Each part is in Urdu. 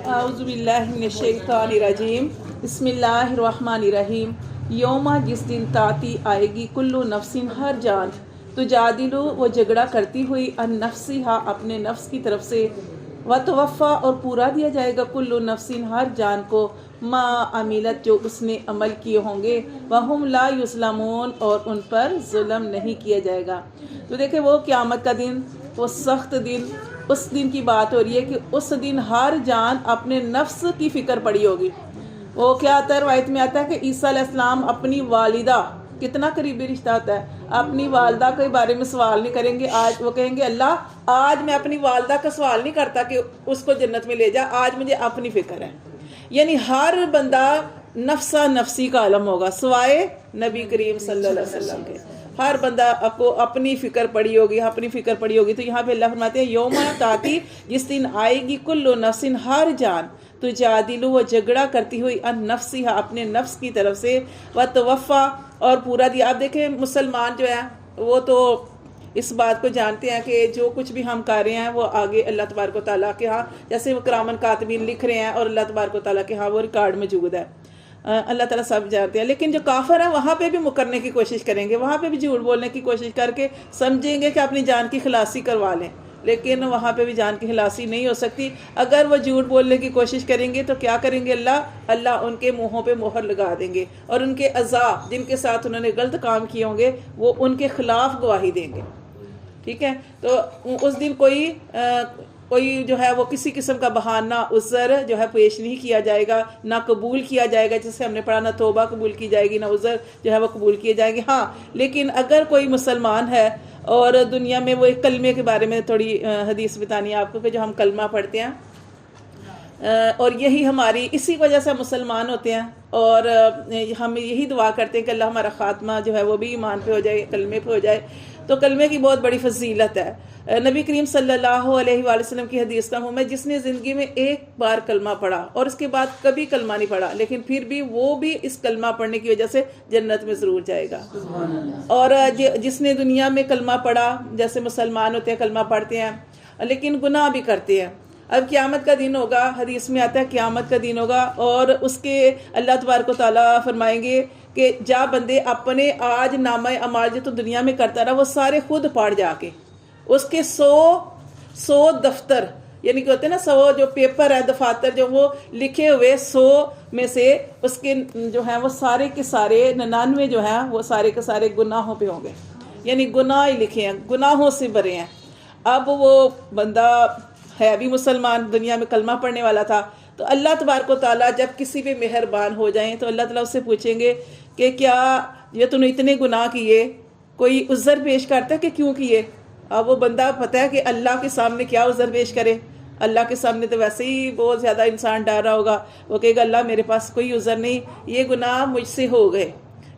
اعوذ باللہ من الشیطان الرجیم بسم اللہ الرحمن الرحیم یوما جس دن تاتی آئے گی کلو نفسن ہر جان تو جادلو وہ جھگڑا کرتی ہوئی ان نفسہا اپنے نفس کی طرف سے و توفا اور پورا دیا جائے گا کلو نفسن ہر جان کو ما عملت جو اس نے عمل کیے ہوں گے وہم لا یظلمون اور ان پر ظلم نہیں کیا جائے گا۔ تو دیکھیں وہ قیامت کا دن، وہ سخت دن، اس دن کی بات ہو رہی ہے کہ اس دن ہر جان اپنے نفس کی فکر پڑی ہوگی۔ وہ کیا آتا ہے، روایت میں آتا ہے کہ عیسیٰ علیہ السلام اپنی والدہ، کتنا قریبی رشتہ ہوتا ہے، اپنی والدہ کے بارے میں سوال نہیں کریں گے۔ آج وہ کہیں گے اللہ آج میں اپنی والدہ کا سوال نہیں کرتا کہ اس کو جنت میں لے جا، آج مجھے اپنی فکر ہے۔ یعنی ہر بندہ نفسا نفسی کا عالم ہوگا سوائے نبی کریم صلی اللہ علیہ وسلم کے۔ ہر بندہ کو اپنی فکر پڑی ہوگی، اپنی فکر پڑی ہوگی۔ تو یہاں پہ اللہ فرماتے ہیں یوم تاتی، جس دن آئے گی کلو نفسن ہر جان تو جادلو وہ جھگڑا کرتی ہوئی ان نفسہا اپنے نفس کی طرف سے و توفا اور پورا دیا۔ آپ دیکھیں مسلمان جو ہے وہ تو اس بات کو جانتے ہیں کہ جو کچھ بھی ہم کر رہے ہیں وہ آگے اللہ تبارک و تعالیٰ کے ہاں، جیسے وہ کرامن کاتبین لکھ رہے ہیں اور اللہ تبارک و تعالیٰ کے ہاں وہ ریکارڈ موجود ہے، اللہ تعالیٰ سب جانتے ہیں۔ لیکن جو کافر ہیں وہاں پہ بھی مکرنے کی کوشش کریں گے، وہاں پہ بھی جھوٹ بولنے کی کوشش کر کے سمجھیں گے کہ اپنی جان کی خلاصی کروا لیں، لیکن وہاں پہ بھی جان کی خلاصی نہیں ہو سکتی۔ اگر وہ جھوٹ بولنے کی کوشش کریں گے تو کیا کریں گے، اللہ ان کے منہوں پہ مہر لگا دیں گے اور ان کے عذاب جن کے ساتھ انہوں نے غلط کام کیے ہوں گے وہ ان کے خلاف گواہی دیں گے۔ ٹھیک ہے، تو اس دن کوئی جو ہے وہ کسی قسم کا بہانہ عذر جو ہے پیش نہیں کیا جائے گا، نہ قبول کیا جائے گا، جسے ہم نے پڑھا نہ توبہ قبول کی جائے گی نہ عذر جو ہے وہ قبول کیے جائیں گے۔ ہاں لیکن اگر کوئی مسلمان ہے اور دنیا میں وہ ایک کلمے کے بارے میں تھوڑی حدیث بتانی ہے آپ کو کہ جو ہم کلمہ پڑھتے ہیں اور یہی ہماری اسی وجہ سے مسلمان ہوتے ہیں اور ہم یہی دعا کرتے ہیں کہ اللہ ہمارا خاتمہ جو ہے وہ بھی ایمان پہ ہو جائے، کلمے پہ ہو جائے۔ تو کلمے کی بہت بڑی فضیلت ہے۔ نبی کریم صلی اللہ علیہ وآلہ وسلم کی حدیث کا ہوں میں، جس نے زندگی میں ایک بار کلمہ پڑھا اور اس کے بعد کبھی کلمہ نہیں پڑھا لیکن پھر بھی وہ بھی اس کلمہ پڑھنے کی وجہ سے جنت میں ضرور جائے گا۔ اور جس نے دنیا میں کلمہ پڑھا، جیسے مسلمان ہوتے ہیں کلمہ پڑھتے ہیں لیکن گناہ بھی کرتے ہیں، اب قیامت کا دن ہوگا، حدیث میں آتا ہے قیامت کا دن ہوگا اور اس کے اللہ تبارک و تعالیٰ فرمائیں گے کہ جا بندے اپنے آج نامہ اعمال جو تو دنیا میں کرتا رہا وہ سارے خود پاڑ جا کے، اس کے 100 دفتر یعنی کہ ہوتے ہیں نا 100 جو پیپر ہے دفاتر جو وہ لکھے ہوئے 100 میں سے اس کے جو ہیں وہ سارے کے سارے 99 جو ہیں وہ سارے کے سارے گناہوں پہ ہوں گے، یعنی گناہ ہی لکھے ہیں، گناہوں سے بھرے ہیں۔ اب وہ بندہ ہے بھی مسلمان، دنیا میں کلمہ پڑھنے والا تھا، تو اللہ تبارک و تعالیٰ جب کسی پہ مہربان ہو جائیں تو اللہ تعالیٰ اس سے پوچھیں گے کہ کیا یہ تم نے اتنے گناہ کیے، کوئی عذر پیش کرتا ہے کہ کیوں کیے؟ اب وہ بندہ پتہ ہے کہ اللہ کے سامنے کیا عذر پیش کرے، اللہ کے سامنے تو ویسے ہی بہت زیادہ انسان ڈر رہا ہوگا، وہ کہے گا اللہ میرے پاس کوئی عذر نہیں، یہ گناہ مجھ سے ہو گئے،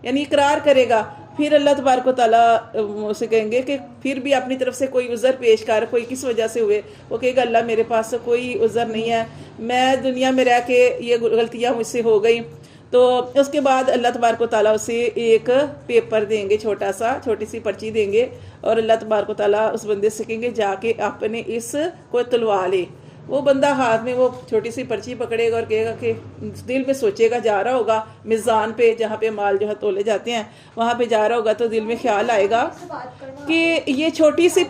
یعنی اقرار کرے گا۔ پھر اللہ تبارک و تعالیٰ اسے کہیں گے کہ پھر بھی اپنی طرف سے کوئی عذر پیش کر، کوئی کس وجہ سے ہوئے، وہ کہے گا اللہ میرے پاس کوئی عذر نہیں ہے، میں دنیا میں رہ کے یہ غلطیاں مجھ سے ہو گئیں۔ تو اس کے بعد اللہ تبارک و تعالیٰ اسے ایک پیپر دیں گے، چھوٹی سی پرچی دیں گے اور اللہ تبارک و تعالیٰ اس بندے سے کہیں گے جا کے اپنے اس کو تلوا لے۔ وہ بندہ ہاتھ میں وہ چھوٹی سی پرچی پکڑے گا اور کہے گا کہ دل میں سوچے گا، جا رہا ہوگا میزان پہ جہاں پہ مال جو ہے تولے جاتے ہیں وہاں پہ جا رہا ہوگا تو دل میں خیال آئے گا کہ یہ چھوٹی سی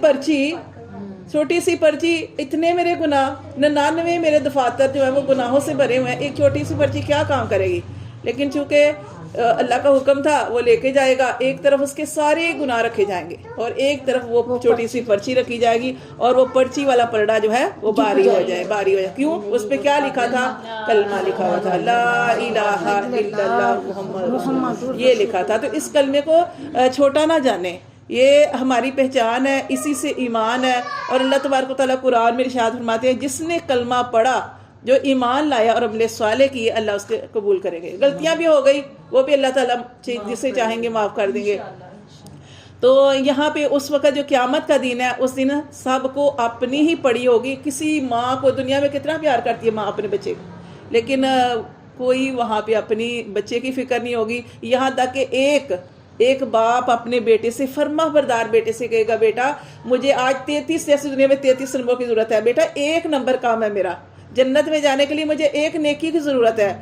پرچی اتنے میرے گناہ، 99 میرے دفاتر جو ہے وہ گناہوں سے بھرے ہوئے ہیں، ایک چھوٹی سی پرچی کیا کام کرے گی؟ لیکن چونکہ اللہ کا حکم تھا وہ لے کے جائے گا، ایک طرف اس کے سارے گناہ رکھے جائیں گے اور ایک طرف وہ چھوٹی سی پرچی رکھی جائے گی اور وہ پرچی والا پلڑا جو ہے وہ باری ہو جائے۔ کیوں؟ اس پہ کیا لکھا تھا؟ کلمہ لکھا ہوا تھا، لا الہ الا اللہ محمد رسول اللہ، یہ لکھا تھا۔ تو اس کلمے کو چھوٹا نہ جانے، یہ ہماری پہچان ہے، اسی سے ایمان ہے۔ اور اللہ تبارک و تعالیٰ قرآن میں ارشاد فرماتے ہیں جس نے کلمہ پڑھا، جو ایمان لایا اور عمل صالح کیے، اللہ اس کے قبول کریں گے۔ غلطیاں بھی ہو گئی وہ بھی اللہ تعالیٰ جسے چاہیں گے معاف کر دیں گے۔ تو یہاں پہ اس وقت جو قیامت کا دن ہے اس دن سب کو اپنی ہی پڑی ہوگی۔ کسی ماں کو دنیا میں کتنا پیار کرتی ہے ماں اپنے بچے کو، لیکن کوئی وہاں پہ اپنی بچے کی فکر نہیں ہوگی، یہاں تک کہ ایک باپ اپنے بیٹے سے، فرما بردار بیٹے سے کہے گا بیٹا مجھے آج 33 جیسے دنیا میں 33 نمبروں کی ضرورت ہے، بیٹا 1 نمبر کام ہے میرا، جنت میں جانے کے لیے مجھے ایک نیکی کی ضرورت ہے،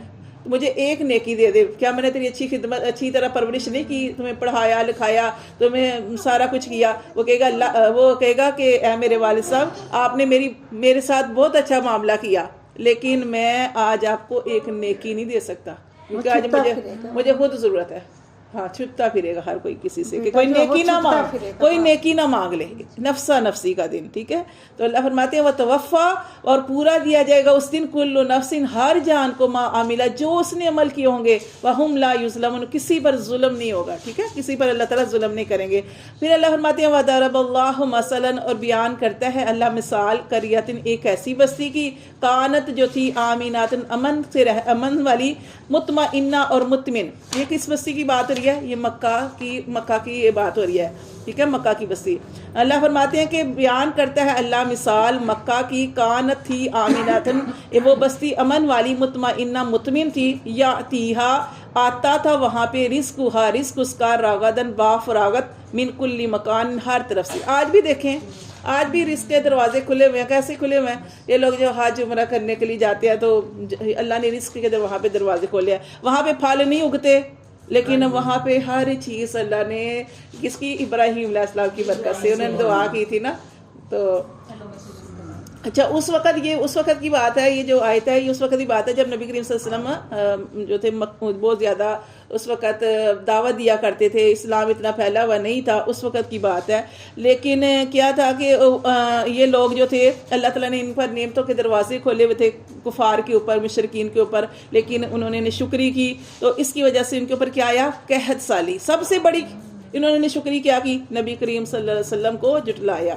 مجھے ایک نیکی دے دے. کیا میں نے تیری اچھی خدمت، اچھی طرح پرورش نہیں کی، تمہیں پڑھایا لکھایا، تمہیں سارا کچھ کیا؟ وہ کہے گا کہ اے میرے والد صاحب، آپ نے میرے ساتھ بہت اچھا معاملہ کیا، لیکن میں آج آپ کو ایک نیکی نہیں دے سکتا، کیونکہ آج مجھے خود ضرورت ہے. ہاں، چھپتا پھرے گا ہر کوئی کسی سے کہ کوئی نیکی نہ مانگ لے. نفسا نفسی کا دن، ٹھیک ہے. تو اللہ فرماتے ہیں وتوفا، اور پورا دیا جائے گا اس دن کل نفس، ہر جان کو ما عملہ، جو اس نے عمل کیے ہوں گے، وہم لا یظلمون، کسی پر ظلم نہیں ہوگا، ٹھیک ہے، کسی پر اللہ تعالیٰ ظلم نہیں کریں گے. پھر اللہ فرماتے ہیں وضرب اللہ مثلا، اور بیان کرتا ہے اللہ مثال، قریۃ، ایک ایسی بستی کی، کانت جو تھی، آمینات، امن والی، مطمئنہ اور مطمئن. یہ کس بستی کی بات ہو رہی ہے؟ یہ مکہ کی یہ بات ہو رہی ہے، ٹھیک ہے، مکہ کی بستی. اللہ فرماتے ہیں کہ بیان کرتا ہے اللہ مثال مکہ کی، کانت تھی، آمیناتن، وہ بستی امن والی، مطمئنہ مطمئن تھی، یاتیہا، آتا تھا وہاں پہ، رزقھا، رزق اس کا، راغدن، بافراغت، من کل مکان، ہر طرف سے. آج بھی دیکھیں، آج بھی رزق کے دروازے کھلے ہوئے ہیں. کیسے کھلے ہوئے ہیں؟ یہ لوگ جو حج عمرہ کرنے کے لیے جاتے ہیں تو اللہ نے رزق کے وہاں پہ دروازے کھولے ہیں. وہاں پہ پھل نہیں اگتے، لیکن وہاں پہ ہر چیز اللہ نے کس کی؟ ابراہیم علیہ السلام کی برکت سے. انہوں نے دعا کی تھی نا. تو اچھا، اس وقت کی بات ہے، یہ جو آیت ہے یہ اس وقت کی بات ہے جب نبی کریم صلی اللہ علیہ وسلم جو تھے بہت زیادہ اس وقت دعوت دیا کرتے تھے، اسلام اتنا پھیلا ہوا نہیں تھا، اس وقت کی بات ہے. لیکن کیا تھا کہ یہ لوگ جو تھے، اللہ تعالیٰ نے ان پر نعمتوں کے دروازے کھولے ہوئے تھے، کفار کے اوپر، مشرکین کے اوپر، لیکن انہوں نے ناشکری کی. تو اس کی وجہ سے ان کے اوپر کیا آیا؟ قحط سالی. سب سے بڑی انہوں نے ناشکری کیا کی؟ نبی کریم صلی اللہ علیہ وسلم کو جھٹلایا.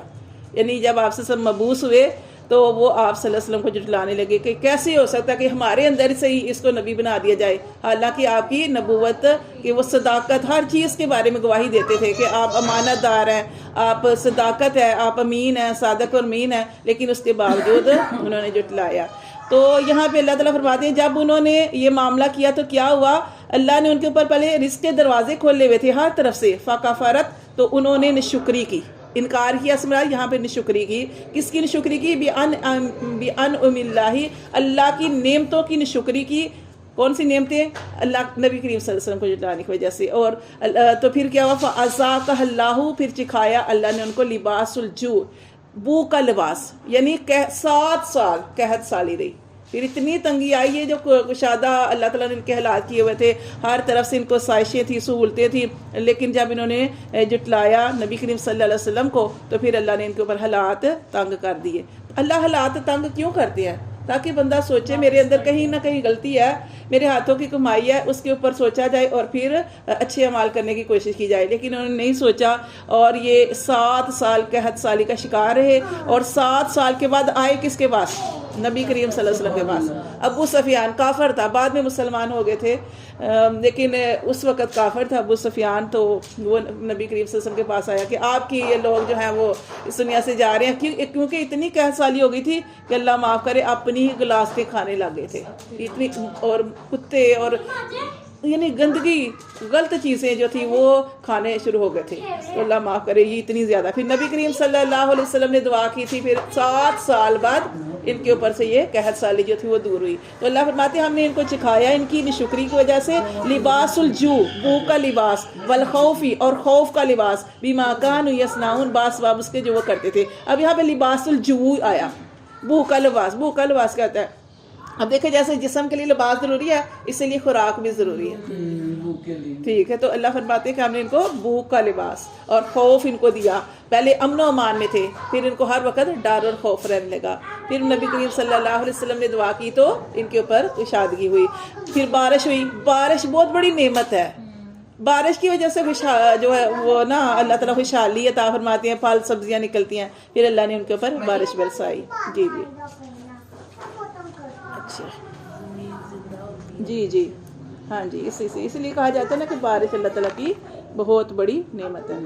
یعنی جب آپ سے سب مبعوث ہوئے تو وہ آپ صلی اللہ علیہ وسلم کو جھٹلانے لگے کہ کیسے ہو سکتا ہے کہ ہمارے اندر سے ہی اس کو نبی بنا دیا جائے، حالانکہ آپ کی نبوت کہ وہ صداقت، ہر چیز کے بارے میں گواہی دیتے تھے کہ آپ امانت دار ہیں، آپ صداقت ہے، آپ امین ہیں، صادق اور امین ہیں، لیکن اس کے باوجود انہوں نے جھٹلایا. تو یہاں پہ اللہ تعالیٰ فرماتے ہیں جب انہوں نے یہ معاملہ کیا تو کیا ہوا؟ اللہ نے ان کے اوپر پہلے رزق کے دروازے کھولے ہوئے تھے ہر طرف سے، فکفرت، تو انہوں نے ناشکری کی، انکار کیا. سمجھا یہاں پہ ناشکری کی. کس کی ناشکری کی؟ بِأَنْعُمِ اللَّهِ، اللہ کی نعمتوں کی ناشکری کی. کون سی نعمتیں؟ اللہ نبی کریم صلی اللہ علیہ وسلم کو جھٹلانے کی وجہ سے. اور تو پھر کیا ہوا؟ فَأَذَاقَهَا اللَّهُ، پھر چکھایا اللہ نے ان کو لباس الجوع، بو کا لباس، یعنی 7 سال قحط سالی رہی. پھر اتنی تنگی آئی ہے جو کشادہ اللہ تعالیٰ نے ان کے حالات کیے ہوئے تھے، ہر طرف سے ان کو سائشیں تھیں، سہولتیں تھیں، لیکن جب انہوں نے جھٹلایا نبی کریم صلی اللہ علیہ وسلم کو تو پھر اللہ نے ان کے اوپر حالات تنگ کر دیے. اللہ حالات تنگ کیوں کرتے ہیں؟ تاکہ بندہ سوچے میرے اندر کہیں نہ کہیں غلطی ہے، میرے ہاتھوں کی کمائی ہے، اس کے اوپر سوچا جائے اور پھر اچھے اعمال کرنے کی کوشش کی جائے. لیکن انہوں نے نہیں سوچا اور یہ 7 سال قحط سالی کا شکار رہے. اور 7 سال کے بعد آئے کس کے پاس؟ نبی کریم صلی اللہ علیہ وسلم کے پاس. ابو سفیان کافر تھا، بعد میں مسلمان ہو گئے تھے، لیکن اس وقت کافر تھا ابو سفیان. تو وہ نبی کریم صلی اللہ علیہ وسلم کے پاس آیا کہ آپ کی یہ لوگ جو ہیں وہ اس دنیا سے جا رہے ہیں، کیونکہ اتنی قحط سالی ہو گئی تھی کہ اللہ معاف کرے اپنی ہی گلاستے کھانے لگ گئے تھے اتنی، اور کتے اور یعنی گندگی، غلط چیزیں جو تھی وہ کھانے شروع ہو گئے تھے. تو اللہ معاف کرے یہ اتنی زیادہ. پھر نبی کریم صلی اللہ علیہ وسلم نے دعا کی تھی، پھر 7 سال بعد ان کے اوپر سے یہ قحط سالی جو تھی وہ دور ہوئی. تو اللہ فرماتے ہیں ہم نے ان کو چکھایا ان کی ناشکری کی وجہ سے لباس الجوع، بھوک کا لباس، والخوفی، اور خوف کا لباس، بما کانوا یصنعون، باسباب اس کے جو وہ کرتے تھے. اب یہاں پہ لباس الجوع آیا، بھوک کا لباس. بھوک کا لباس کہتا ہے، اب دیکھیں جیسے جسم کے لیے لباس ضروری ہے، اسی لیے خوراک بھی ضروری ہے، ٹھیک ہے. تو اللہ فرماتے ہیں کہ ہم نے ان کو بھوک کا لباس اور خوف ان کو دیا. پہلے امن و امان میں تھے، پھر ان کو ہر وقت ڈر اور خوف رہنے لگا. پھر نبی کریم صلی اللہ علیہ وسلم نے دعا کی تو ان کے اوپر کشادگی ہوئی. پھر بارش ہوئی. بارش بہت بڑی نعمت ہے. بارش کی وجہ سے جو ہے وہ نا اللہ تعالیٰ خوشحالی عطا فرماتے ہیں، پھل سبزیاں نکلتی ہیں. پھر اللہ نے ان کے اوپر بارش برسائی. جی جی اچھا جی ہاں جی، اسی لیے کہا جاتا ہے نا کہ بارش اللہ تعالیٰ کی بہت بڑی نعمت ہے.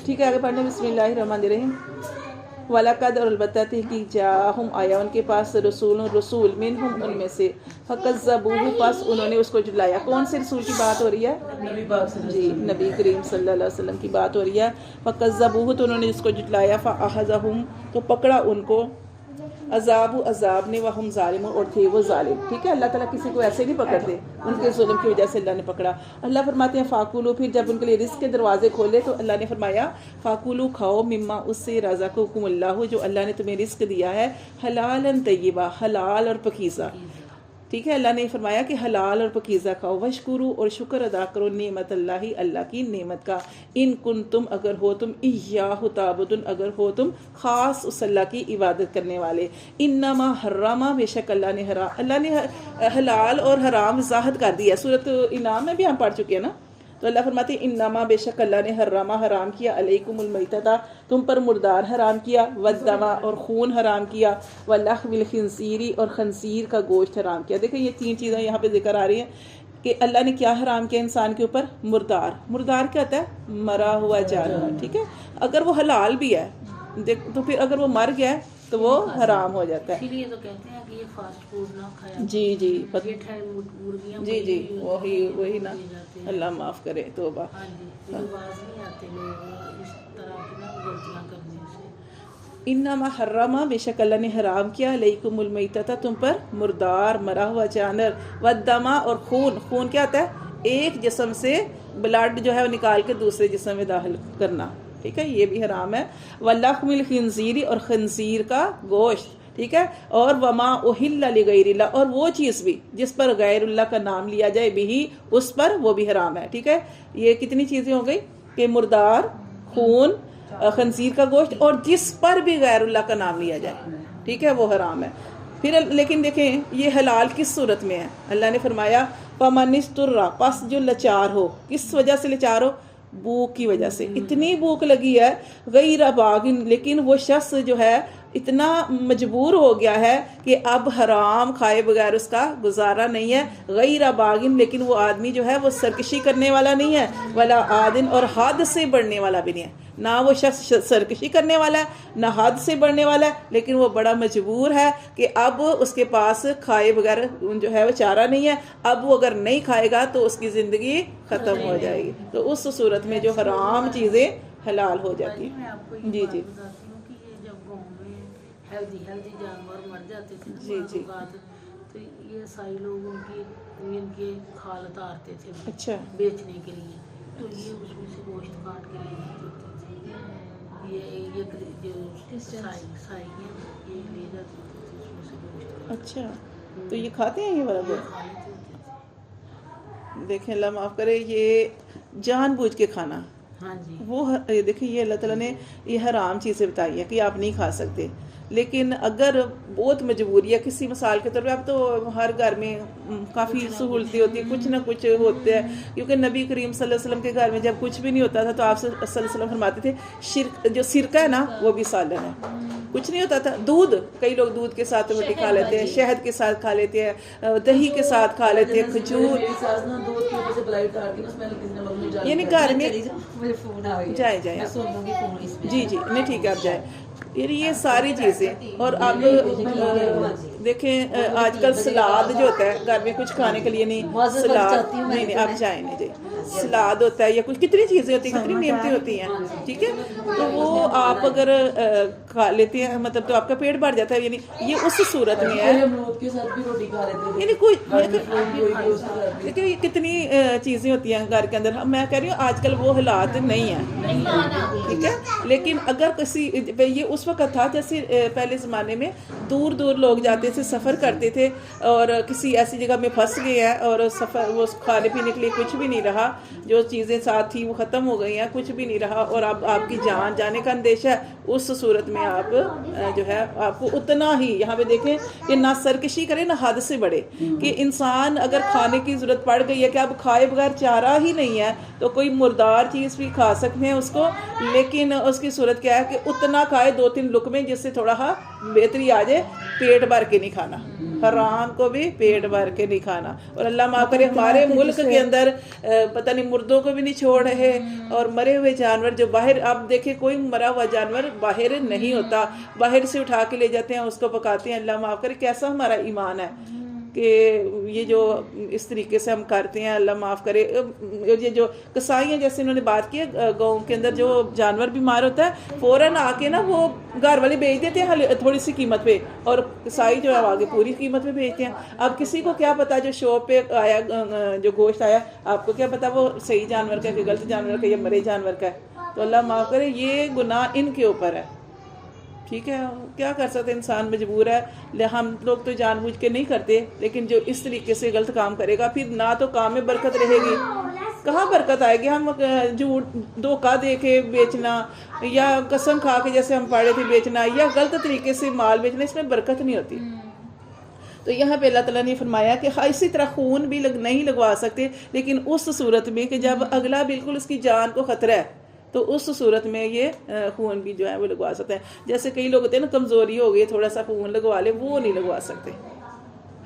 ٹھیک ہے، آگے پڑھنے. بسم اللہ الرحمن الرحیم. وَلَقَدْ، اور البتہ تحقیق جاءہم، آیا ان کے پاس رسول منہم، ان میں سے، فَكَذَّبُوهُ، پس انہوں نے اس کو جھٹلایا. کون سے رسول کی بات ہو رہی ہے؟ جی، نبی کریم صلی اللہ علیہ وسلم کی بات ہو رہی ہے. فَكَذَّبُوهُ، تو انہوں نے اس کو جھٹلایا. فَأَخَذَهُمْ، تو پکڑا ان کو. عذاب نے وہم ظالم، اور تھے وہ ظالم. ٹھیک ہے، اللہ تعالیٰ کسی کو ایسے نہیں پکڑتے، ان کے ظلم کی وجہ سے اللہ نے پکڑا. اللہ فرماتے ہیں فاکولو، پھر جب ان کے لیے رزق کے دروازے کھولے تو اللہ نے فرمایا فاکولو، کھاؤ، مما، اس سے رزقکم اللہ، جو اللہ نے تمہیں رزق دیا ہے، حلالا طیبا، حلال اور پاکیزہ. ٹھیک ہے، اللہ نے فرمایا کہ حلال اور پاکیزہ کھاؤ. وشکرو، اور شکر ادا کرو، نعمت اللہ، اللہ کی نعمت کا. ان کنتم، اگر ہو تم، ایاہ تعبدون، اگر ہو تم خاص اس اللہ کی عبادت کرنے والے. انما حرما، بے شک اللہ نے حلال اور حرام وضاحت کر دی ہے. سورۃ انعام میں بھی ہم پڑھ چکے ہیں نا. تو اللہ فرماتے ہیں انما، بے شک اللہ نے حرام کیا، علیکم المیتۃ، تم پر مردار حرام کیا، والدم، اور خون حرام کیا، ولحم الخنزیر، اور خنزیر کا گوشت حرام کیا. دیکھیں یہ تین چیزیں یہاں پہ ذکر آ رہی ہیں کہ اللہ نے کیا حرام کیا انسان کے اوپر. مردار کیا ہوتا ہے؟ مرا ہوا جانور. ٹھیک ہے، اگر وہ حلال بھی ہے تو پھر اگر وہ مر گیا ہے تو وہ حرام ہو جاتا ہے. اسی لیے تو کہتے ہیں کہ یہ فاسٹ فوڈ نہ کھایا. جی وہی نا، اللہ معاف کرے، توبہ. باز نہیں آتے لوگ اس طرح کی غلطیاں کرنے سے. انما حرما، بے شک اللہ نے حرام کیا، علیکم المیتۃ، تم پر مردار مرا ہوا جانور، والدم، اور خون کیا ہوتا ہے؟ ایک جسم سے بلڈ جو ہے وہ نکال کے دوسرے جسم میں داخل کرنا. ٹھیک ہے، یہ بھی حرام ہے. ولحم الخنزیر، اور خنزیر کا گوشت. ٹھیک ہے، اور وما اہل لغیر اللہ، اور وہ چیز بھی جس پر غیر اللہ کا نام لیا جائے بھی، اس پر وہ بھی حرام ہے. ٹھیک ہے، یہ کتنی چیزیں ہو گئی کہ مردار، خون، خنزیر کا گوشت، اور جس پر بھی غیر اللہ کا نام لیا جائے. ٹھیک ہے، وہ حرام ہے. پھر لیکن دیکھیں یہ حلال کس صورت میں ہے. اللہ نے فرمایا فمن اضطر، پس جو لاچار ہو. کس وجہ سے لاچار ہو؟ بھوک کی وجہ سے. اتنی بھوک لگی ہے، غیر باغن، لیکن وہ شخص جو ہے اتنا مجبور ہو گیا ہے کہ اب حرام کھائے بغیر اس کا گزارا نہیں ہے. غیر باغن، لیکن وہ آدمی جو ہے وہ سرکشی کرنے والا نہیں ہے، ولا عادن، اور حد سے بڑھنے والا بھی نہیں ہے. نہ وہ شخص سرکشی کرنے والا ہے، نہ حد سے بڑھنے والا ہے، لیکن وہ بڑا مجبور ہے کہ اب اس کے پاس کھائے بغیر جو ہے وہ چارہ نہیں ہے. اب وہ اگر نہیں کھائے گا تو اس کی زندگی ختم ہو جائے گی. تو اس صورت میں جو حرام چیزیں حلال ہو جاتی ہیں. جی ہیلدی جانور مر جاتے تھے جی تو یہ سارے لوگ ان کے کھال اتارتے تھے. اچھا، بیچنے کے لیے. تو یہ اس میں سے گوشت کاٹ کے لے جاتے تھے. یہ جو سائی ہیں یہ لے جاتے تھے اس میں سے گوشت. اچھا، تو یہ کھاتے ہیں یہ والا گوشت؟ دیکھیں اللہ معاف کرے، یہ جان بوجھ کے کھانا. ہاں جی، وہ دیکھیں یہ اللہ تعالیٰ نے یہ حرام چیزیں بتائی ہیں کہ آپ نہیں کھا سکتے. لیکن اگر بہت مجبوری ہے، کسی مثال کے طور پہ، اب تو ہر گھر میں کافی سہولتیں ہوتی ہیں، کچھ نہ کچھ ہوتے ہیں. کیونکہ نبی کریم صلی اللہ علیہ وسلم کے گھر میں جب کچھ بھی نہیں ہوتا تھا تو آپ صلی اللہ علیہ وسلم فرماتے تھے جو سرکہ ہے نا وہ بھی سالن ہے. کچھ نہیں ہوتا تھا. دودھ، کئی لوگ دودھ کے ساتھ روٹی کھا لیتے ہیں، شہد کے ساتھ کھا لیتے ہیں، دہی کے ساتھ کھا لیتے ہیں، کھجور. یعنی گھر میں جائیں جی نہیں ٹھیک ہے آپ جائیں. یعنی یہ ساری چیزیں. اور اب دیکھیں آج کل سلاد جو ہوتا ہے گھر میں کچھ کھانے کے لیے نہیں، سلاد نہیں آپ جائیں نہیں جی، سلاد ہوتا ہے یا کچھ کتنی چیزیں ہوتی ہیں، کتنی نعمتیں ہوتی ہیں. ٹھیک ہے، تو وہ آپ اگر کھا لیتے ہیں مطلب تو آپ کا پیٹ بھر جاتا ہے. یعنی یہ اس صورت میں ہے. یعنی کوئی دیکھیں کتنی چیزیں ہوتی ہیں گھر کے اندر. میں کہہ رہی ہوں آج کل وہ حالات نہیں ہیں. ٹھیک ہے، لیکن اگر کسی یہ اس وقت تھا جیسے پہلے زمانے میں دور لوگ جاتے تھے، سفر کرتے تھے اور کسی ایسی جگہ میں پھنس گئے ہیں اور سفر وہ کھانے پینے کے لیے کچھ بھی نہیں رہا، جو چیزیں ساتھ تھیں وہ ختم ہو گئی ہیں، کچھ بھی نہیں رہا اور اب آپ کی جان جانے کا اندیشہ ہے. اس صورت میں آپ جو ہے آپ کو اتنا ہی یہاں پہ دیکھیں کہ نہ سرکشی کرے نہ حد سے بڑھے. کہ انسان اگر کھانے کی ضرورت پڑ گئی ہے کہ اب کھائے بغیر چارہ ہی نہیں ہے تو کوئی مردار چیز بھی کھا سکتے ہیں اس کو، لیکن اس کی صورت کیا ہے کہ اتنا کھائے 2-3 لقمے جس سے تھوڑا بہتری آ جائے. پیٹ بھر کے نہیں کھانا، حرام کو بھی پیٹ بھر کے نہیں کھانا. اور اللہ معاف کرے ہمارے ملک کے اندر پتہ نہیں مردوں کو بھی نہیں چھوڑ رہے اور مرے ہوئے جانور جو باہر، آپ دیکھیں کوئی مرا ہوا جانور باہر نہیں ہوتا، باہر سے اٹھا کے لے جاتے ہیں، اس کو پکاتے ہیں. اللہ معاف کرے کیسا ہمارا ایمان ہے. کہ یہ جو اس طریقے سے ہم کرتے ہیں اللہ معاف کرے. یہ جو کسائی ہیں جیسے انہوں نے بات کی ہے، گاؤں کے اندر جو جانور بیمار ہوتا ہے فوراً آ کے نا وہ گھر والے بیچ دیتے ہیں تھوڑی سی قیمت پہ، اور کسائی جو ہے آگے پوری قیمت پہ بیچتے ہیں. اب کسی کو کیا پتا جو شاپ پہ آیا جو گوشت آیا، آپ کو کیا پتا وہ صحیح جانور کا ہے کہ غلط جانور کا یا مرے جانور کا ہے. تو اللہ معاف کرے، یہ گناہ ان کے اوپر ہے. ٹھیک ہے، کیا کر سکتے، انسان مجبور ہے. ہم لوگ تو جان بوجھ کے نہیں کرتے، لیکن جو اس طریقے سے غلط کام کرے گا پھر نہ تو کام میں برکت رہے گی، کہاں برکت آئے گی. ہم جھوٹ دھوکہ دے کے بیچنا یا قسم کھا کے جیسے ہم پڑھے تھے بیچنا یا غلط طریقے سے مال بیچنا، اس میں برکت نہیں ہوتی. تو یہاں پہ اللہ تعالیٰ نے فرمایا کہ اسی طرح خون بھی نہیں لگوا سکتے، لیکن اس صورت میں کہ جب اگلا بالکل اس کی جان کو خطرہ ہے تو اس صورت میں یہ خون بھی جو ہے وہ لگوا سکتے ہیں. جیسے کئی لوگ ہوتے ہیں نا کمزوری ہو گئی تھوڑا سا خون لگوا لے، وہ نہیں لگوا سکتے.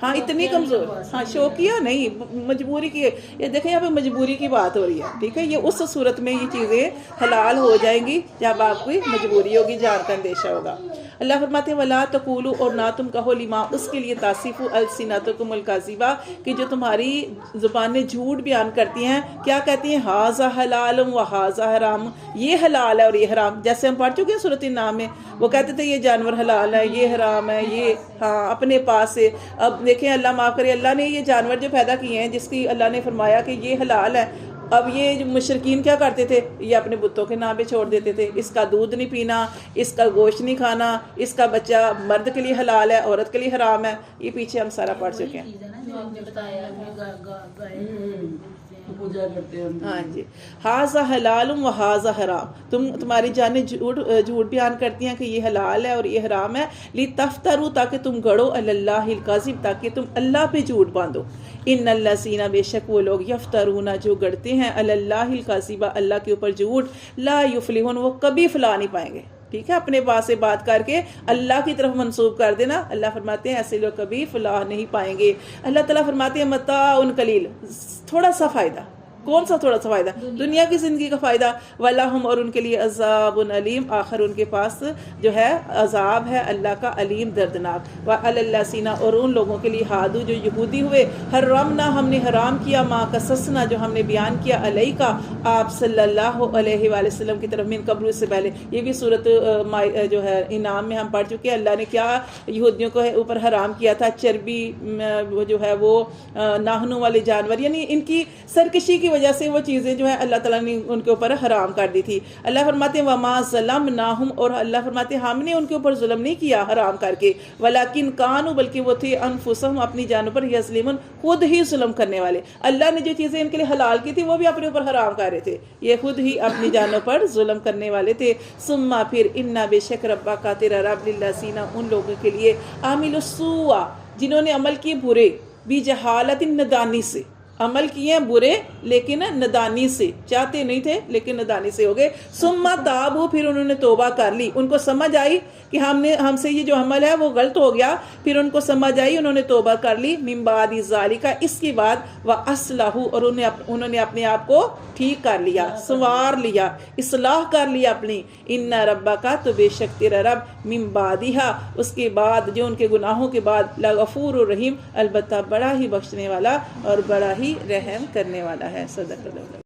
ہاں اتنی کمزور، ہاں شوقیہ نہیں، مجبوری کی. یہ دیکھیں یہاں پہ مجبوری کی بات ہو رہی ہے. ٹھیک ہے، یہ اس صورت میں یہ چیزیں حلال ہو جائیں گی جب آپ کی مجبوری ہوگی، جان کا اندیشہ ہوگا. اللہ فرماتے ہیں وَلَا تَقُولُوا، اور نہ تم کہو لما اس کے لیے تَصِفُ أَلْسِنَتُكُمُ الْكَذِبَ کہ جو تمہاری زبانیں جھوٹ بیان کرتی ہیں. کیا کہتی ہیں؟ ھذا حلال وھذا حرام، یہ حلال ہے اور یہ حرام. جیسے ہم پڑھ چکے ہیں سورۃ النعام میں، وہ کہتے تھے یہ جانور حلال ہے، یہ حرام ہے، یہ ہاں اپنے پاس سے. اب دیکھیں اللہ معاف کرے، اللہ نے یہ جانور جو پیدا کیے ہیں جس کی اللہ نے فرمایا کہ یہ حلال ہے، اب یہ جو مشرکین کیا کرتے تھے، یہ اپنے بتوں کے نام پہ چھوڑ دیتے تھے. اس کا دودھ نہیں پینا، اس کا گوشت نہیں کھانا، اس کا بچہ مرد کے لیے حلال ہے عورت کے لیے حرام ہے. یہ پیچھے ہم سارا پڑھ چکے ہیں. پوجا کرتے ہیں. ہاں جی، ھذا حلال و ھذا حرام، تمہاری جانیں جھوٹ بیان کرتی ہیں کہ یہ حلال ہے اور یہ حرام ہے. لتفتروا، تاکہ تم گڑو علی اللہ الکذب، تاکہ تم اللہ پہ جھوٹ باندھو. ان الذین، بے شک وہ لوگ، یفترون جو گڑتے ہیں، علی اللہ الکذب، اللہ کے اوپر جھوٹ، لا یفلحون، وہ کبھی فلاح نہیں پائیں گے. ٹھیک ہے، اپنے پاس سے بات کر کے اللہ کی طرف منسوب کر دینا. اللہ فرماتے ہیں ایسے لوگ کبھی فلاح نہیں پائیں گے. اللہ تعالیٰ فرماتے ہیں متاع قلیل، تھوڑا سا فائدہ. کون سا تھوڑا سا فائدہ؟ دنیا کی زندگی کا فائدہ. وَلَهُمْ، اور ان کے لیے عذاب علیم، آخر ان کے پاس جو ہے عذاب ہے اللہ کا علیم دردناک. وَعَلَى الَّذِينَ، اور ان لوگوں کے لیے ہادو جو یہودی ہوئے، حرمنا، ہم نے حرام کیا، ما قصصنا، جو ہم نے بیان کیا، علیہ کا، آپ صلی اللہ علیہ وآلہ وسلم کی طرف، من قبل، سے پہلے. یہ بھی صورت جو ہے انعام میں ہم پڑھ چکے ہیں. اللہ نے کیا یہودیوں کو اوپر حرام کیا تھا؟ چربی جو ہے وہ ناخنوں والے جانور، یعنی ان کی سرکشی کی وجہ سے وہ چیزیں جو ہے اللہ تعالیٰ نے ان کے اوپر حرام کر دی تھی. اللہ فرماتے ہیں وما ظلمناہم، اور اللہ فرماتے ہیں ہم نے ان کے اوپر ظلم نہیں کیا حرام کر کے، ولیکن کانوا، بلکہ وہ تھے، انفسہم، اپنی جانوں پر، یظلمون، خود ہی ظلم کرنے والے. اللہ نے جو چیزیں ان کے لیے حلال کی تھی وہ بھی اپنے اوپر حرام کر رہے تھے، یہ خود ہی اپنی جانوں پر ظلم کرنے والے تھے. ثم، پھر، انا، بے شک، ربک، تیرا رب، للذین، ان لوگوں کے لیے، عاملوا السوء، جنہوں نے عمل کیے برے، بجہالت، نادانی سے عمل کیے ہیں برے، لیکن ندانی سے، چاہتے نہیں تھے لیکن ندانی سے ہو گئے. ثم تابوا، پھر انہوں نے توبہ کر لی. ان کو سمجھ آئی کہ ہم سے یہ جو عمل ہے وہ غلط ہو گیا، پھر ان کو سمجھ آئی، انہوں نے توبہ کر لی. من بعد ذالک، اس کے بعد، واصلحوا، اور انہوں نے اپنے آپ کو ٹھیک کر لیا، سنوار لیا، اصلاح کر لیا اپنی. ان ربک، تو بے شک تیرا رب، من بعدها، اس کے بعد، جو ان کے گناہوں کے بعد، لغفور الرحیم، البتہ بڑا ہی بخشنے والا اور بڑا ہی رحم کرنے والا ہے. صدق اللہ.